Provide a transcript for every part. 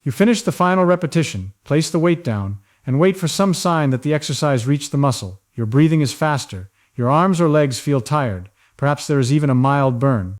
You finish the final repetition, place the weight down, and wait for some sign that the exercise reached the muscle. Your breathing is faster, your arms or legs feel tired, perhaps there is even a mild burn.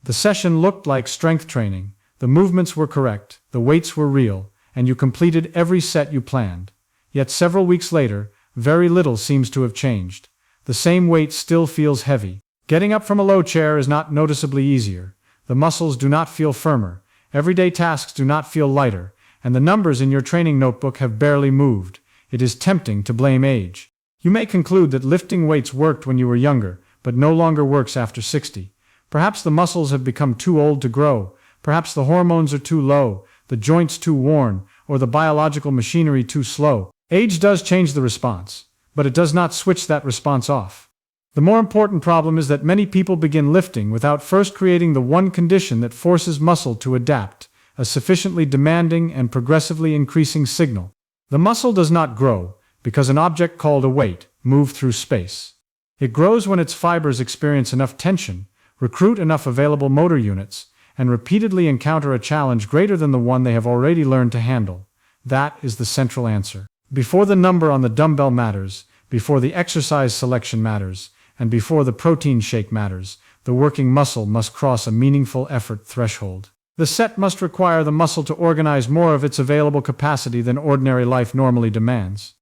The session looked like strength training, the movements were correct, the weights were real, and you completed every set you planned. Yet several weeks later, very little seems to have changed. The same weight still feels heavy. Getting up from a low chair is not noticeably easier. The muscles do not feel firmer, everyday tasks do not feel lighter, and the numbers in your training notebook have barely moved. It is tempting to blame age. You may conclude that lifting weights worked when you were younger, but no longer works after 60. Perhaps the muscles have become too old to grow, perhaps the hormones are too low, the joints too worn, or the biological machinery too slow. Age does change the response, but it does not switch that response off. The more important problem is that many people begin lifting without first creating the one condition that forces muscle to adapt, a sufficiently demanding and progressively increasing signal. The muscle does not grow because an object called a weight moves through space. It grows when its fibers experience enough tension, recruit enough available motor units, and repeatedly encounter a challenge greater than the one they have already learned to handle. That is the central answer. Before the number on the dumbbell matters, before the exercise selection matters, and before the protein shake matters, the working muscle must cross a meaningful effort threshold. The set must require the muscle to organize more of its available capacity than ordinary life normally demands.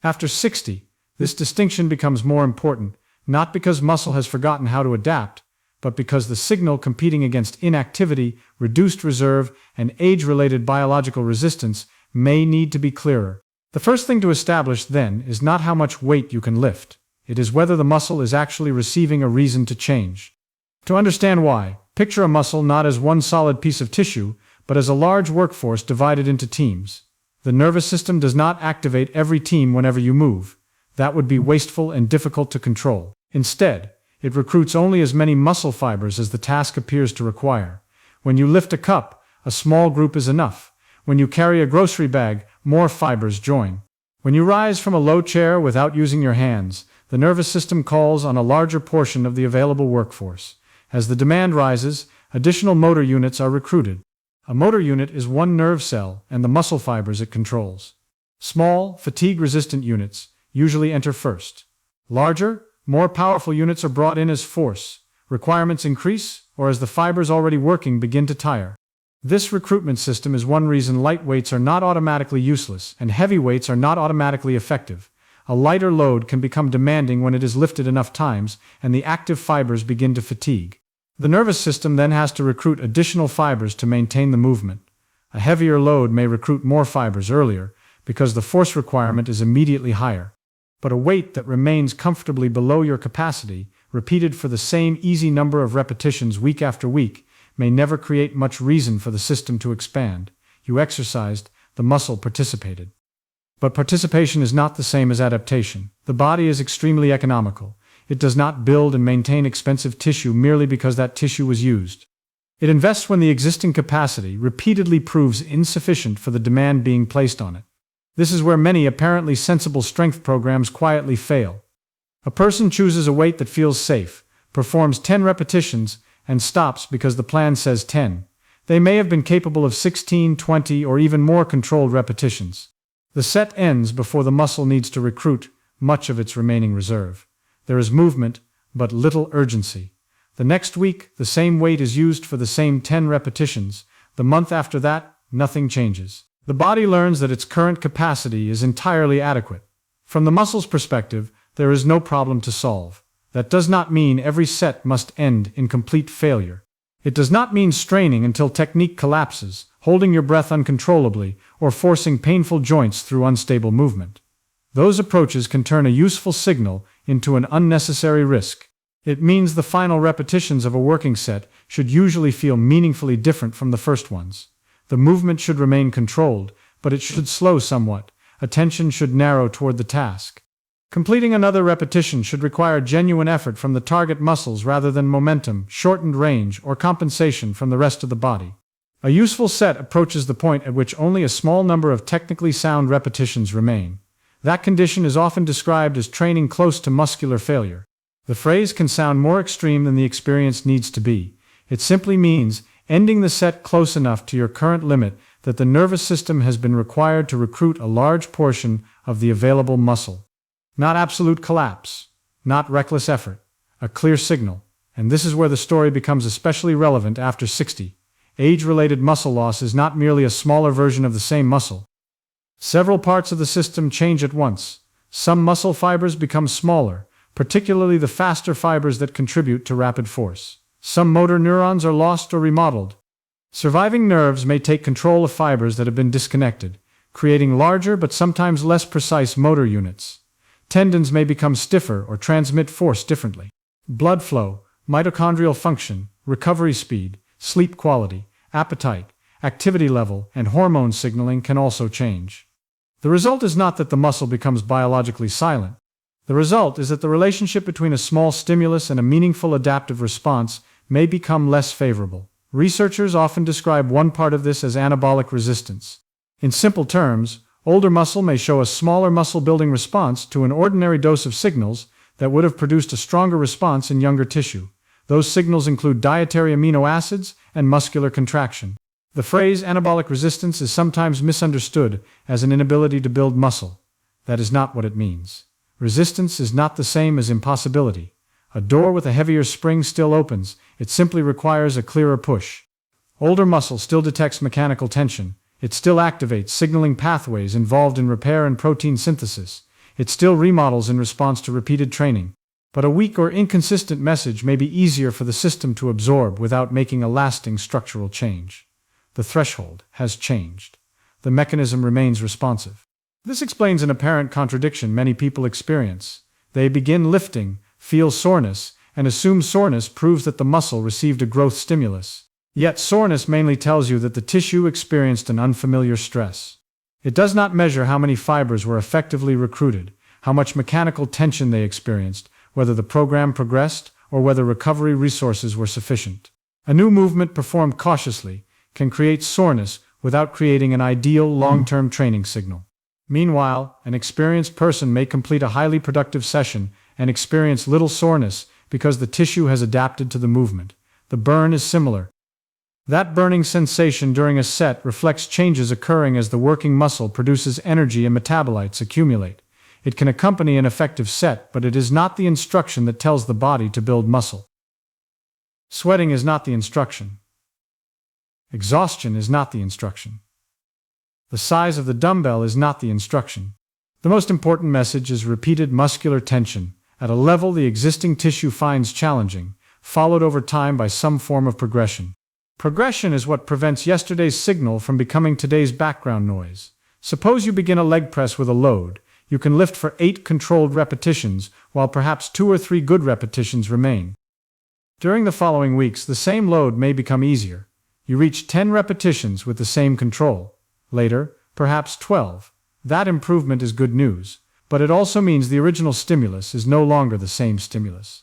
After 60, this distinction becomes more important, not because muscle has forgotten how to adapt, but because the signal competing against inactivity, reduced reserve, and age-related biological resistance may need to be clearer. The first thing to establish, then, is not how much weight you can lift. It is whether the muscle is actually receiving a reason to change. To understand why, picture a muscle not as one solid piece of tissue, but as a large workforce divided into teams. The nervous system does not activate every team whenever you move. That would be wasteful and difficult to control. Instead, it recruits only as many muscle fibers as the task appears to require. When you lift a cup, a small group is enough. When you carry a grocery bag, more fibers join. When you rise from a low chair without using your hands, the nervous system calls on a larger portion of the available workforce. As the demand rises, additional motor units are recruited. A motor unit is one nerve cell and the muscle fibers it controls. Small, fatigue-resistant units usually enter first. Larger, more powerful units are brought in as force. Requirements increase, or as the fibers already working begin to tire. This recruitment system is one reason light weights are not automatically useless and heavy weights are not automatically effective. A lighter load can become demanding when it is lifted enough times and the active fibers begin to fatigue. The nervous system then has to recruit additional fibers to maintain the movement. A heavier load may recruit more fibers earlier because the force requirement is immediately higher. But a weight that remains comfortably below your capacity, repeated for the same easy number of repetitions week after week, may never create much reason for the system to expand. You exercised, the muscle participated. But participation is not the same as adaptation. The body is extremely economical. It does not build and maintain expensive tissue merely because that tissue was used. It invests when the existing capacity repeatedly proves insufficient for the demand being placed on it. This is where many apparently sensible strength programs quietly fail. A person chooses a weight that feels safe, performs 10 repetitions, and stops because the plan says 10. They may have been capable of 16, 20, or even more controlled repetitions. The set ends before the muscle needs to recruit much of its remaining reserve. There is movement, but little urgency. The next week, the same weight is used for the same 10 repetitions. The month after that, nothing changes. The body learns that its current capacity is entirely adequate. From the muscle's perspective, there is no problem to solve. That does not mean every set must end in complete failure. It does not mean straining until technique collapses, holding your breath uncontrollably, or forcing painful joints through unstable movement. Those approaches can turn a useful signal into an unnecessary risk. It means the final repetitions of a working set should usually feel meaningfully different from the first ones. The movement should remain controlled, but it should slow somewhat. Attention should narrow toward the task. Completing another repetition should require genuine effort from the target muscles rather than momentum, shortened range, or compensation from the rest of the body. A useful set approaches the point at which only a small number of technically sound repetitions remain. That condition is often described as training close to muscular failure. The phrase can sound more extreme than the experience needs to be. It simply means ending the set close enough to your current limit that the nervous system has been required to recruit a large portion of the available muscle. Not absolute collapse, not reckless effort, a clear signal, and this is where the story becomes especially relevant after 60. Age-related muscle loss is not merely a smaller version of the same muscle. Several parts of the system change at once. Some muscle fibers become smaller, particularly the faster fibers that contribute to rapid force. Some motor neurons are lost or remodeled. Surviving nerves may take control of fibers that have been disconnected, creating larger but sometimes less precise motor units. Tendons may become stiffer or transmit force differently. Blood flow, mitochondrial function, recovery speed, sleep quality, appetite, activity level, and hormone signaling can also change. The result is not that the muscle becomes biologically silent. The result is that the relationship between a small stimulus and a meaningful adaptive response may become less favorable. Researchers often describe one part of this as anabolic resistance. In simple terms, older muscle may show a smaller muscle-building response to an ordinary dose of signals that would have produced a stronger response in younger tissue. Those signals include dietary amino acids and muscular contraction. The phrase anabolic resistance is sometimes misunderstood as an inability to build muscle. That is not what it means. Resistance is not the same as impossibility. A door with a heavier spring still opens, it simply requires a clearer push. Older muscle still detects mechanical tension. It still activates signaling pathways involved in repair and protein synthesis. It still remodels in response to repeated training. But a weak or inconsistent message may be easier for the system to absorb without making a lasting structural change. The threshold has changed. The mechanism remains responsive. This explains an apparent contradiction many people experience. They begin lifting, feel soreness, and assume soreness proves that the muscle received a growth stimulus. Yet soreness mainly tells you that the tissue experienced an unfamiliar stress. It does not measure how many fibers were effectively recruited, how much mechanical tension they experienced, whether the program progressed, or whether recovery resources were sufficient. A new movement performed cautiously can create soreness without creating an ideal long-term training signal. Meanwhile, an experienced person may complete a highly productive session and experience little soreness because the tissue has adapted to the movement. The burn is similar. That burning sensation during a set reflects changes occurring as the working muscle produces energy and metabolites accumulate. It can accompany an effective set, but it is not the instruction that tells the body to build muscle. Sweating is not the instruction. Exhaustion is not the instruction. The size of the dumbbell is not the instruction. The most important message is repeated muscular tension, at a level the existing tissue finds challenging, followed over time by some form of progression. Progression is what prevents yesterday's signal from becoming today's background noise. Suppose you begin a leg press with a load. You can lift for 8 controlled repetitions, while perhaps 2 or 3 good repetitions remain. During the following weeks, the same load may become easier. You reach 10 repetitions with the same control. Later, perhaps 12. That improvement is good news, but it also means the original stimulus is no longer the same stimulus.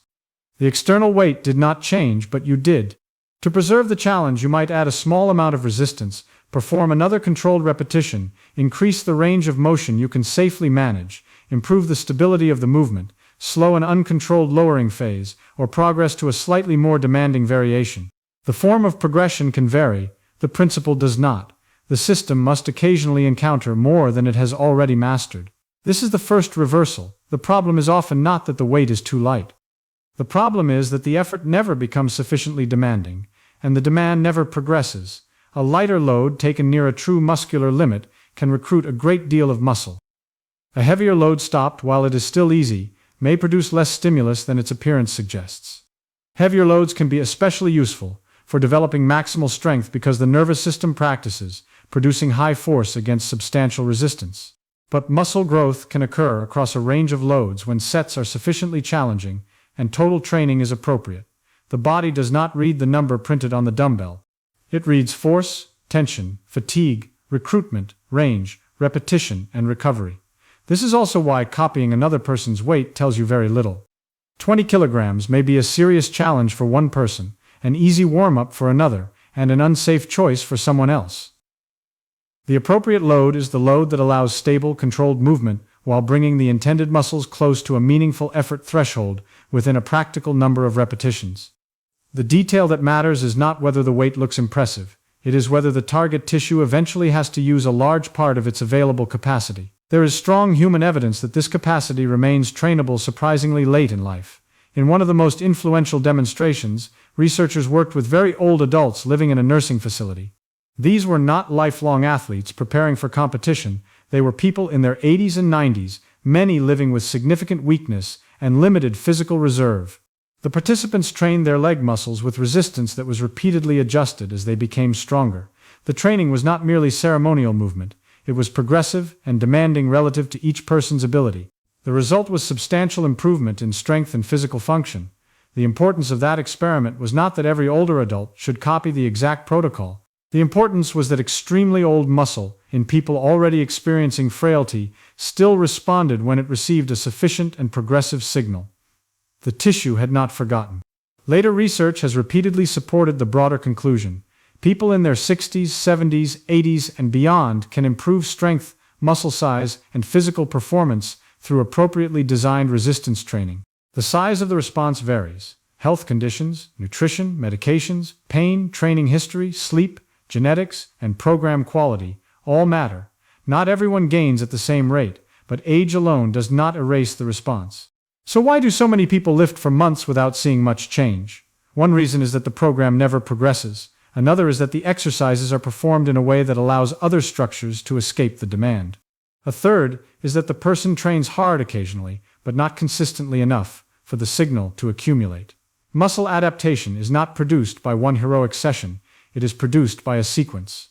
The external weight did not change, but you did. To preserve the challenge, you might add a small amount of resistance, perform another controlled repetition, increase the range of motion you can safely manage, improve the stability of the movement, slow an uncontrolled lowering phase, or progress to a slightly more demanding variation. The form of progression can vary, the principle does not. The system must occasionally encounter more than it has already mastered. This is the first reversal. The problem is often not that the weight is too light. The problem is that the effort never becomes sufficiently demanding, and the demand never progresses. A lighter load taken near a true muscular limit can recruit a great deal of muscle. A heavier load stopped while it is still easy may produce less stimulus than its appearance suggests. Heavier loads can be especially useful for developing maximal strength because the nervous system practices producing high force against substantial resistance. But muscle growth can occur across a range of loads when sets are sufficiently challenging and total training is appropriate. The body does not read the number printed on the dumbbell. It reads force, tension, fatigue, recruitment, range, repetition, and recovery. This is also why copying another person's weight tells you very little. 20 kilograms may be a serious challenge for one person, an easy warm-up for another, and an unsafe choice for someone else. The appropriate load is the load that allows stable, controlled movement while bringing the intended muscles close to a meaningful effort threshold within a practical number of repetitions. The detail that matters is not whether the weight looks impressive, It is whether the target tissue eventually has to use a large part of its available capacity. There is strong human evidence that this capacity remains trainable surprisingly late in life. In one of the most influential demonstrations, researchers worked with very old adults living in a nursing facility. These were not lifelong athletes preparing for competition. They were people in their 80s and 90s, many living with significant weakness and limited physical reserve. The participants trained their leg muscles with resistance that was repeatedly adjusted as they became stronger. The training was not merely ceremonial movement. It was progressive and demanding relative to each person's ability. The result was substantial improvement in strength and physical function. The importance of that experiment was not that every older adult should copy the exact protocol. The importance was that extremely old muscle, in people already experiencing frailty, still responded when it received a sufficient and progressive signal. The tissue had not forgotten. Later research has repeatedly supported the broader conclusion. People in their 60s, 70s, 80s, and beyond can improve strength, muscle size, and physical performance through appropriately designed resistance training. The size of the response varies. Health conditions, nutrition, medications, pain, training history, sleep, genetics, and program quality all matter. Not everyone gains at the same rate, but age alone does not erase the response. So why do so many people lift for months without seeing much change? One reason is that the program never progresses. Another is that the exercises are performed in a way that allows other structures to escape the demand. A third is that the person trains hard occasionally, but not consistently enough for the signal to accumulate. Muscle adaptation is not produced by one heroic session, it is produced by a sequence.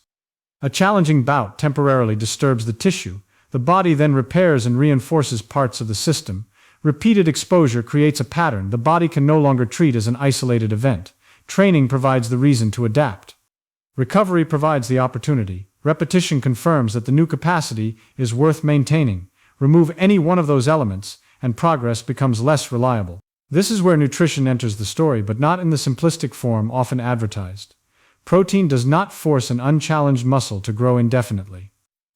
A challenging bout temporarily disturbs the tissue, the body then repairs and reinforces parts of the system. Repeated exposure creates a pattern the body can no longer treat as an isolated event. Training provides the reason to adapt. Recovery provides the opportunity. Repetition confirms that the new capacity is worth maintaining. Remove any one of those elements, and progress becomes less reliable. This is where nutrition enters the story, but not in the simplistic form often advertised. Protein does not force an unchallenged muscle to grow indefinitely.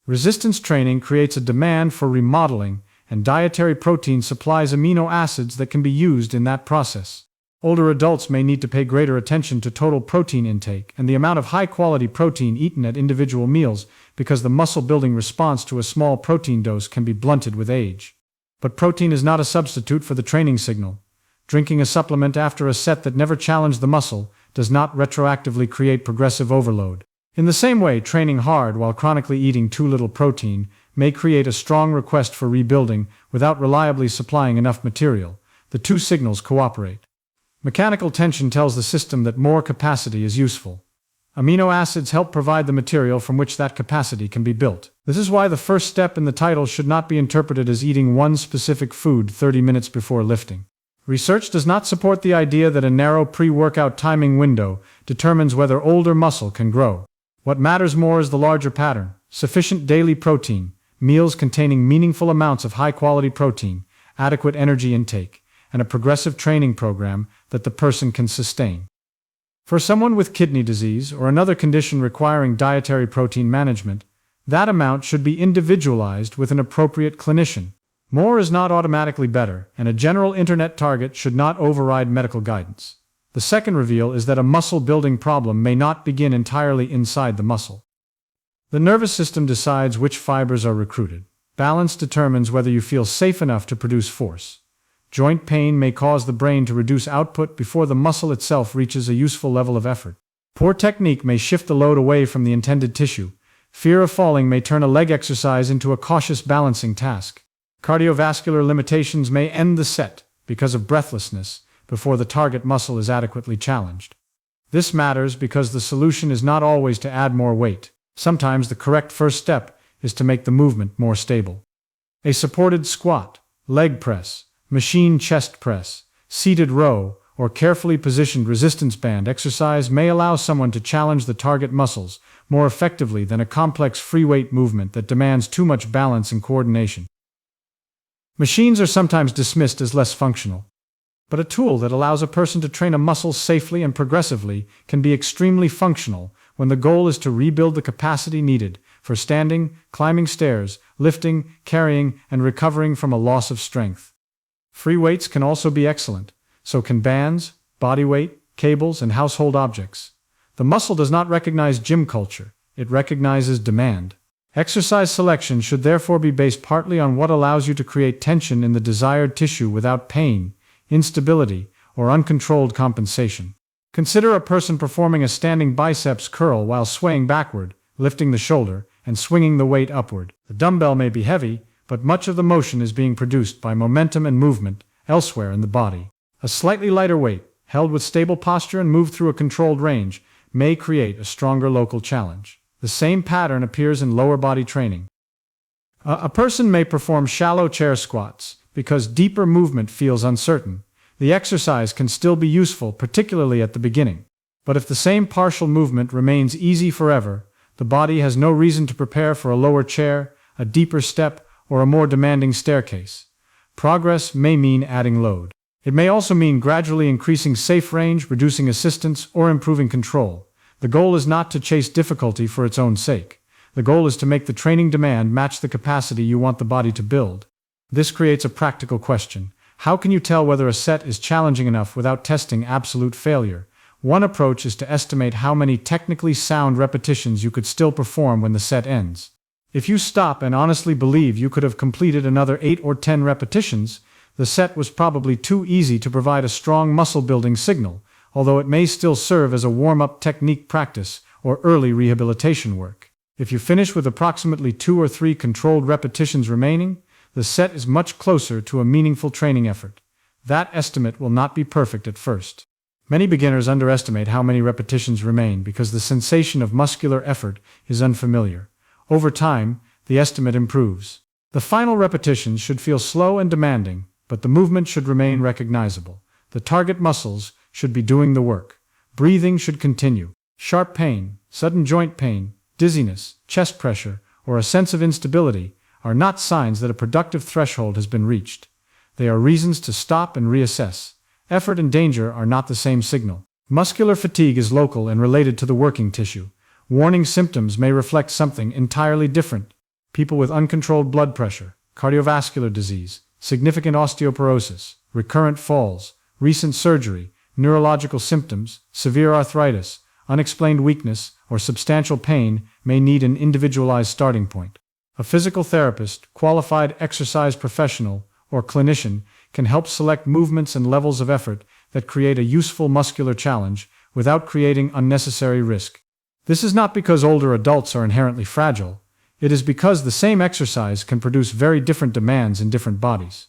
Resistance training creates a demand for remodeling, and dietary protein supplies amino acids that can be used in that process. Older adults may need to pay greater attention to total protein intake and the amount of high-quality protein eaten at individual meals because the muscle-building response to a small protein dose can be blunted with age. But protein is not a substitute for the training signal. Drinking a supplement after a set that never challenged the muscle does not retroactively create progressive overload. In the same way, training hard while chronically eating too little protein may create a strong request for rebuilding without reliably supplying enough material. The two signals cooperate. Mechanical tension tells the system that more capacity is useful. Amino acids help provide the material from which that capacity can be built. This is why the first step in the title should not be interpreted as eating one specific food 30 minutes before lifting. Research does not support the idea that a narrow pre-workout timing window determines whether older muscle can grow. What matters more is the larger pattern: sufficient daily protein, meals containing meaningful amounts of high-quality protein, adequate energy intake, and a progressive training program that the person can sustain. For someone with kidney disease or another condition requiring dietary protein management, that amount should be individualized with an appropriate clinician. More is not automatically better, and a general internet target should not override medical guidance. The second reveal is that a muscle-building problem may not begin entirely inside the muscle. The nervous system decides which fibers are recruited. Balance determines whether you feel safe enough to produce force. Joint pain may cause the brain to reduce output before the muscle itself reaches a useful level of effort. Poor technique may shift the load away from the intended tissue. Fear of falling may turn a leg exercise into a cautious balancing task. Cardiovascular limitations may end the set because of breathlessness before the target muscle is adequately challenged. This matters because the solution is not always to add more weight. Sometimes the correct first step is to make the movement more stable. A supported squat, leg press, machine chest press, seated row, or carefully positioned resistance band exercise may allow someone to challenge the target muscles more effectively than a complex free weight movement that demands too much balance and coordination. Machines are sometimes dismissed as less functional, but a tool that allows a person to train a muscle safely and progressively can be extremely functional when the goal is to rebuild the capacity needed for standing, climbing stairs, lifting, carrying, and recovering from a loss of strength. Free weights can also be excellent, so can bands, body weight, cables, and household objects. The muscle does not recognize gym culture, it recognizes demand. Exercise selection should therefore be based partly on what allows you to create tension in the desired tissue without pain, instability, or uncontrolled compensation. Consider a person performing a standing biceps curl while swaying backward, lifting the shoulder, and swinging the weight upward. The dumbbell may be heavy, but much of the motion is being produced by momentum and movement elsewhere in the body. A slightly lighter weight, held with stable posture and moved through a controlled range, may create a stronger local challenge. The same pattern appears in lower body training. A person may perform shallow chair squats because deeper movement feels uncertain. The exercise can still be useful, particularly at the beginning. But if the same partial movement remains easy forever, the body has no reason to prepare for a lower chair, a deeper step, or a more demanding staircase. Progress may mean adding load. It may also mean gradually increasing safe range, reducing assistance, or improving control. The goal is not to chase difficulty for its own sake. The goal is to make the training demand match the capacity you want the body to build. This creates a practical question. How can you tell whether a set is challenging enough without testing absolute failure? One approach is to estimate how many technically sound repetitions you could still perform when the set ends. If you stop and honestly believe you could have completed another 8 or 10 repetitions, the set was probably too easy to provide a strong muscle-building signal, although it may still serve as a warm-up technique practice or early rehabilitation work. If you finish with approximately 2 or 3 controlled repetitions remaining, the set is much closer to a meaningful training effort. That estimate will not be perfect at first. Many beginners underestimate how many repetitions remain because the sensation of muscular effort is unfamiliar. Over time, the estimate improves. The final repetitions should feel slow and demanding, but the movement should remain recognizable. The target muscles should be doing the work. Breathing should continue. Sharp pain, sudden joint pain, dizziness, chest pressure, or a sense of instability are not signs that a productive threshold has been reached. They are reasons to stop and reassess. Effort and danger are not the same signal. Muscular fatigue is local and related to the working tissue. Warning symptoms may reflect something entirely different. People with uncontrolled blood pressure, cardiovascular disease, significant osteoporosis, recurrent falls, recent surgery, neurological symptoms, severe arthritis, unexplained weakness, or substantial pain may need an individualized starting point. A physical therapist, qualified exercise professional, or clinician can help select movements and levels of effort that create a useful muscular challenge without creating unnecessary risk. This is not because older adults are inherently fragile. It is because the same exercise can produce very different demands in different bodies.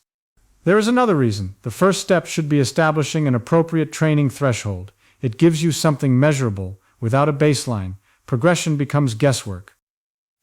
There is another reason. The first step should be establishing an appropriate training threshold. It gives you something measurable. Without a baseline, progression becomes guesswork.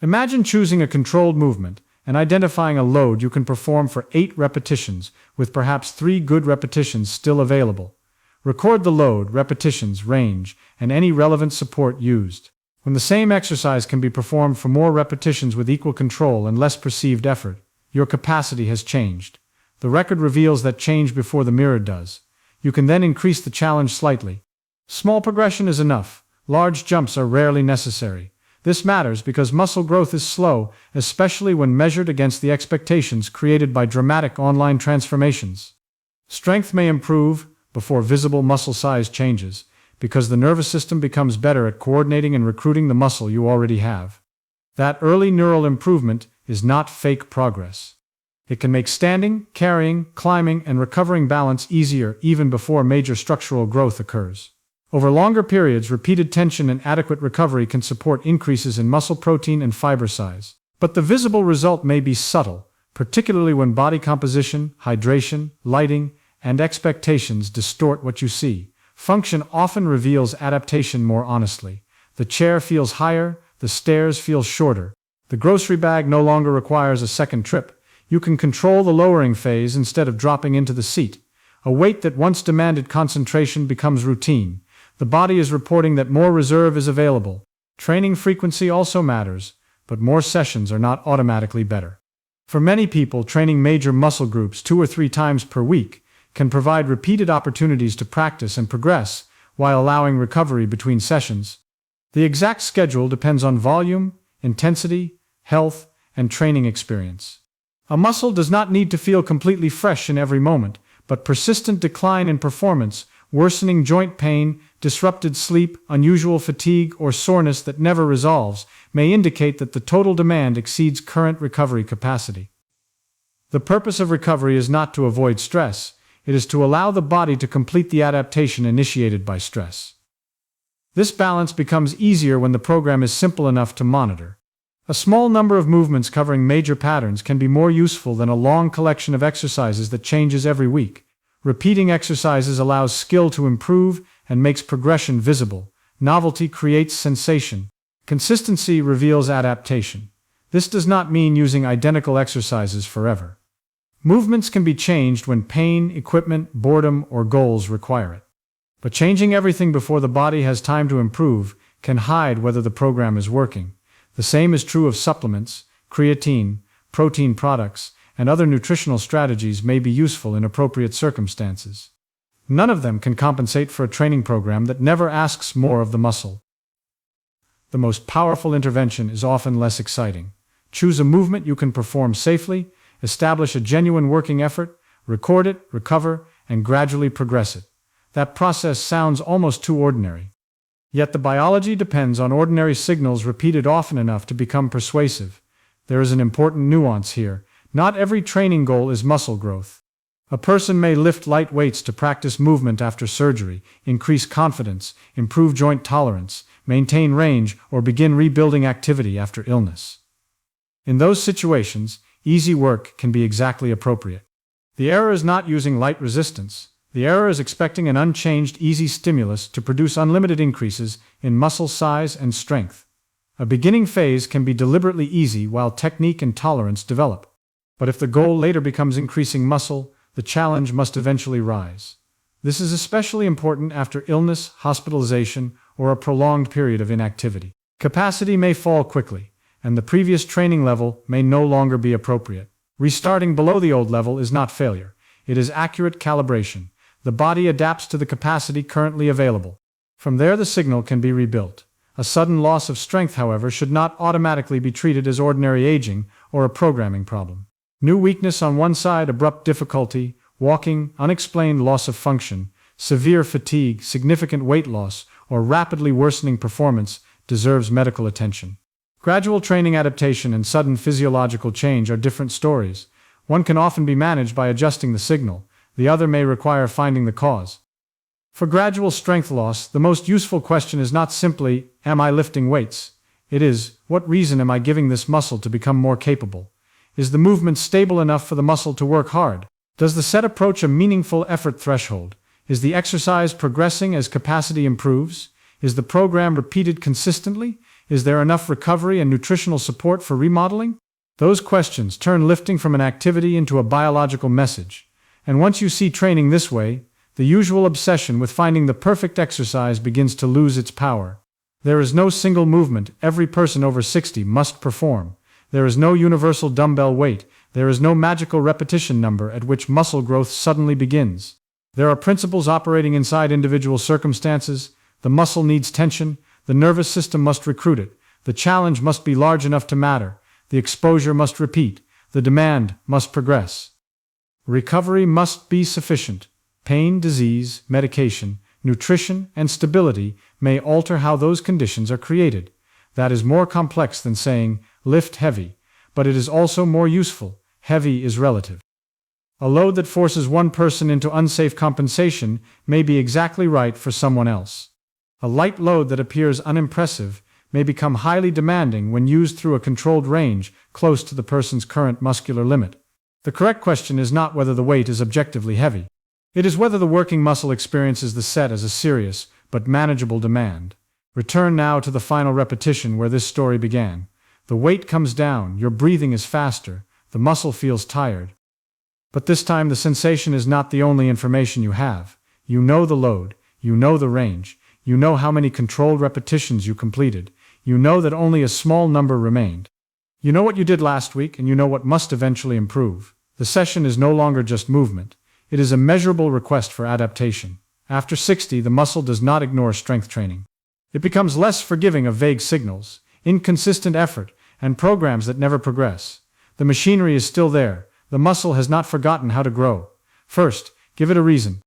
Imagine choosing a controlled movement and identifying a load you can perform for 8 repetitions, with perhaps 3 good repetitions still available. Record the load, repetitions, range, and any relevant support used. When the same exercise can be performed for more repetitions with equal control and less perceived effort, your capacity has changed. The record reveals that change before the mirror does. You can then increase the challenge slightly. Small progression is enough. Large jumps are rarely necessary. This matters because muscle growth is slow, especially when measured against the expectations created by dramatic online transformations. Strength may improve before visible muscle size changes, because the nervous system becomes better at coordinating and recruiting the muscle you already have. That early neural improvement is not fake progress. It can make standing, carrying, climbing, and recovering balance easier even before major structural growth occurs. Over longer periods, repeated tension and adequate recovery can support increases in muscle protein and fiber size. But the visible result may be subtle, particularly when body composition, hydration, lighting, and expectations distort what you see. Function often reveals adaptation more honestly. The chair feels higher, the stairs feel shorter. The grocery bag no longer requires a second trip. You can control the lowering phase instead of dropping into the seat. A weight that once demanded concentration becomes routine. The body is reporting that more reserve is available. Training frequency also matters, but more sessions are not automatically better. For many people, training major muscle groups 2 or 3 times per week can provide repeated opportunities to practice and progress while allowing recovery between sessions. The exact schedule depends on volume, intensity, health, and training experience. A muscle does not need to feel completely fresh in every moment, but persistent decline in performance Worsening joint pain, disrupted sleep, unusual fatigue, or soreness that never resolves may indicate that the total demand exceeds current recovery capacity. The purpose of recovery is not to avoid stress, it is to allow the body to complete the adaptation initiated by stress. This balance becomes easier when the program is simple enough to monitor. A small number of movements covering major patterns can be more useful than a long collection of exercises that changes every week. Repeating exercises allows skill to improve and makes progression visible. Novelty creates sensation. Consistency reveals adaptation. This does not mean using identical exercises forever. Movements can be changed when pain, equipment, boredom, or goals require it. But changing everything before the body has time to improve can hide whether the program is working. The same is true of supplements, creatine, protein products, and other nutritional strategies may be useful in appropriate circumstances. None of them can compensate for a training program that never asks more of the muscle. The most powerful intervention is often less exciting. Choose a movement you can perform safely, establish a genuine working effort, record it, recover, and gradually progress it. That process sounds almost too ordinary. Yet the biology depends on ordinary signals repeated often enough to become persuasive. There is an important nuance here. Not every training goal is muscle growth. A person may lift light weights to practice movement after surgery, increase confidence, improve joint tolerance, maintain range, or begin rebuilding activity after illness. In those situations, easy work can be exactly appropriate. The error is not using light resistance. The error is expecting an unchanged, easy stimulus to produce unlimited increases in muscle size and strength. A beginning phase can be deliberately easy while technique and tolerance develop. But if the goal later becomes increasing muscle, the challenge must eventually rise. This is especially important after illness, hospitalization, or a prolonged period of inactivity. Capacity may fall quickly, and the previous training level may no longer be appropriate. Restarting below the old level is not failure. It is accurate calibration. The body adapts to the capacity currently available. From there, the signal can be rebuilt. A sudden loss of strength, however, should not automatically be treated as ordinary aging or a programming problem. New weakness on one side, abrupt difficulty, walking, unexplained loss of function, severe fatigue, significant weight loss, or rapidly worsening performance deserves medical attention. Gradual training adaptation and sudden physiological change are different stories. One can often be managed by adjusting the signal. The other may require finding the cause. For gradual strength loss, the most useful question is not simply, am I lifting weights? It is, what reason am I giving this muscle to become more capable? Is the movement stable enough for the muscle to work hard? Does the set approach a meaningful effort threshold? Is the exercise progressing as capacity improves? Is the program repeated consistently? Is there enough recovery and nutritional support for remodeling? Those questions turn lifting from an activity into a biological message. And once you see training this way, the usual obsession with finding the perfect exercise begins to lose its power. There is no single movement every person over 60 must perform. There is no universal dumbbell weight. There is no magical repetition number at which muscle growth suddenly begins. There are principles operating inside individual circumstances. The muscle needs tension. The nervous system must recruit it. The challenge must be large enough to matter. The exposure must repeat. The demand must progress. Recovery must be sufficient. Pain, disease, medication, nutrition, and stability may alter how those conditions are created. That is more complex than saying, lift heavy, but it is also more useful. Heavy is relative. A load that forces one person into unsafe compensation may be exactly right for someone else. A light load that appears unimpressive may become highly demanding when used through a controlled range close to the person's current muscular limit. The correct question is not whether the weight is objectively heavy. It is whether the working muscle experiences the set as a serious but manageable demand. Return now to the final repetition where this story began. The weight comes down, your breathing is faster, the muscle feels tired. But this time the sensation is not the only information you have. You know the load, you know the range, you know how many controlled repetitions you completed, you know that only a small number remained. You know what you did last week, and you know what must eventually improve. The session is no longer just movement. It is a measurable request for adaptation. After 60, the muscle does not ignore strength training. It becomes less forgiving of vague signals, inconsistent effort, and programs that never progress. The machinery is still there. The muscle has not forgotten how to grow. First, give it a reason.